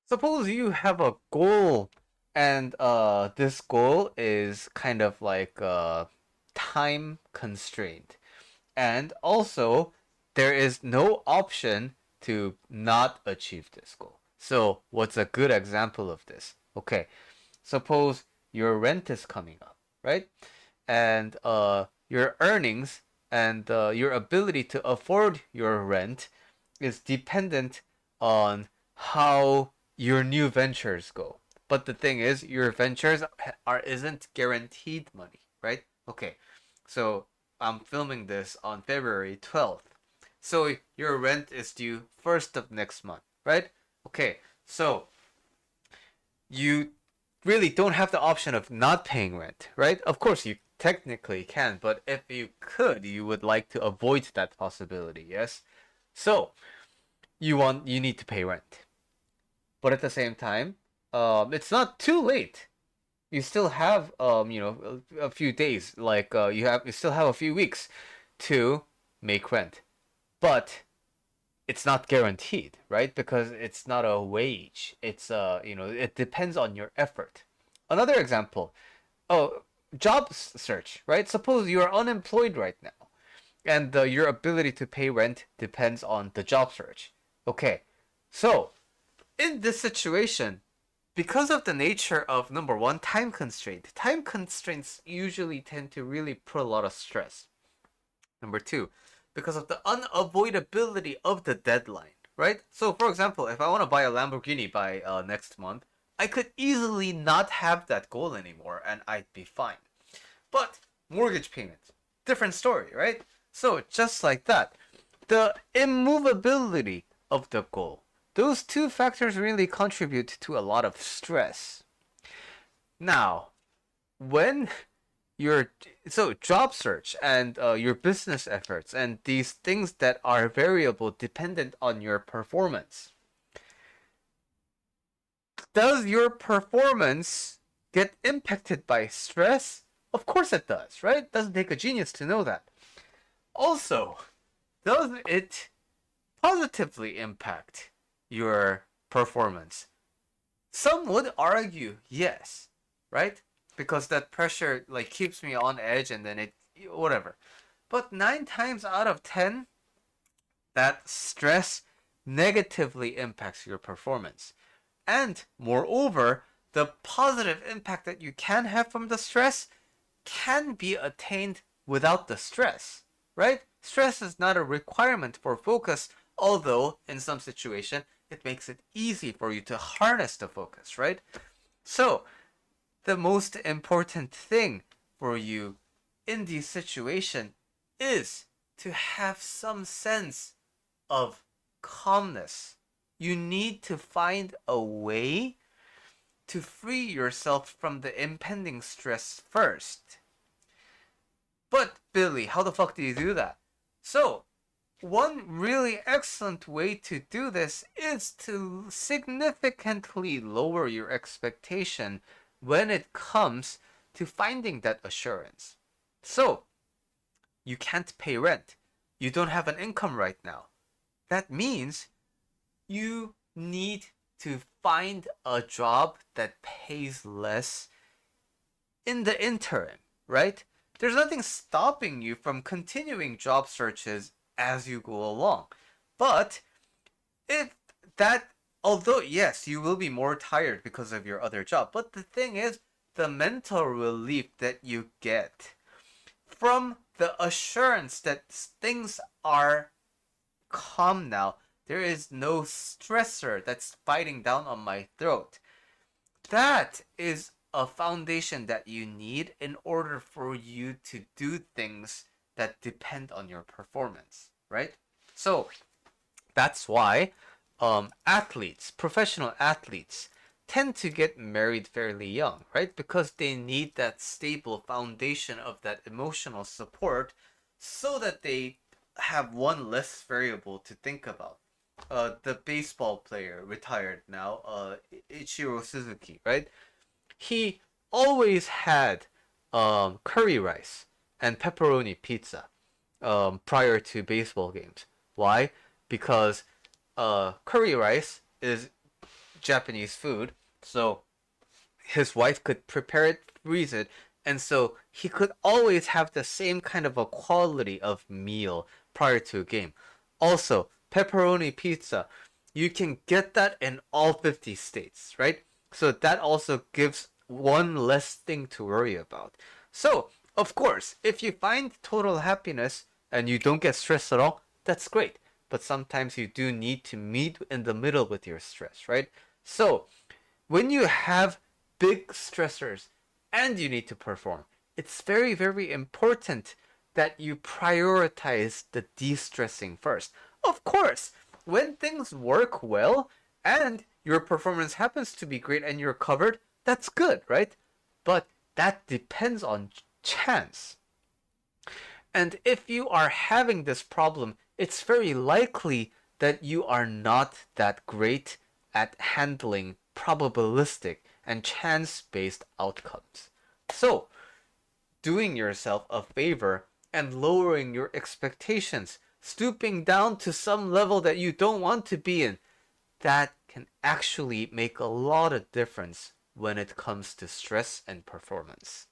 Suppose you have a goal, and this goal is kind of like time constrained, and also there is no option to not achieve this goal. So, what's a good example of this? Okay, suppose your rent is coming up, right? And your earnings and your ability to afford your rent is dependent on how your new ventures go. But the thing is, your ventures are isn't guaranteed money, right? Okay, so I'm filming this on February 12th. So your rent is due first of next month, right? Okay, so you really don't have the option of not paying rent, right? Of course, you technically can, but if you could, you would like to avoid that possibility, yes? So, you need to pay rent. But at the same time, it's not too late. You still have a few days, like you still have a few weeks to make rent. But it's not guaranteed, right? Because it's not a wage. It's it depends on your effort. Another example, oh, job search, right? Suppose you are unemployed right now, and your ability to pay rent depends on the job search. Okay, so in this situation, because of the nature of number one, time constraints usually tend to really put a lot of stress. Number two, because of the unavoidability of the deadline, right? So, for example, if I want to buy a Lamborghini by next month, I could easily not have that goal anymore and I'd be fine. But mortgage payments, different story, right? So, just like that, the immovability of the goal, those two factors really contribute to a lot of stress. Now, when your job search and your business efforts and these things that are variable dependent on your performance, does your performance get impacted by stress? Of course it does, right? It doesn't take a genius to know that. Also, does it positively impact your performance? Some would argue yes, right? Because that pressure like keeps me on edge and then it whatever. But 9 times out of 10, that stress negatively impacts your performance. And moreover, the positive impact that you can have from the stress can be attained without the stress, right? Stress is not a requirement for focus, although in some situation it makes it easy for you to harness the focus, right? So, the most important thing for you in this situation is to have some sense of calmness. You need to find a way to free yourself from the impending stress first. But, Billy, how the fuck do you do that? So, one really excellent way to do this is to significantly lower your expectation when it comes to finding that assurance. So, you can't pay rent. You don't have an income right now. That means you need to find a job that pays less in the interim, right? There's nothing stopping you from continuing job searches as you go along. But if that, although yes, you will be more tired because of your other job, but the thing is, the mental relief that you get from the assurance that things are calm now, there is no stressor that's biting down on my throat. That is a foundation that you need in order for you to do things that depend on your performance, right? So that's why professional athletes, tend to get married fairly young, right? Because they need that stable foundation of that emotional support so that they have one less variable to think about. The baseball player retired now, Ichiro Suzuki, right? He always had curry rice and pepperoni pizza prior to baseball games. Why? Because curry rice is Japanese food, so his wife could prepare it, freeze it, and so he could always have the same kind of a quality of meal prior to a game. Also, pepperoni pizza, you can get that in all 50 states, right? So that also gives one less thing to worry about. So, of course, if you find total happiness and you don't get stressed at all, that's great. But sometimes you do need to meet in the middle with your stress, right? So, when you have big stressors and you need to perform, it's very, very important that you prioritize the de stressing first. Of course, when things work well and your performance happens to be great and you're covered, that's good, right? But that depends on chance. And if you are having this problem, it's very likely that you are not that great at handling probabilistic and chance based outcomes. So, doing yourself a favor and lowering your expectations, stooping down to some level that you don't want to be in, that can actually make a lot of difference when it comes to stress and performance.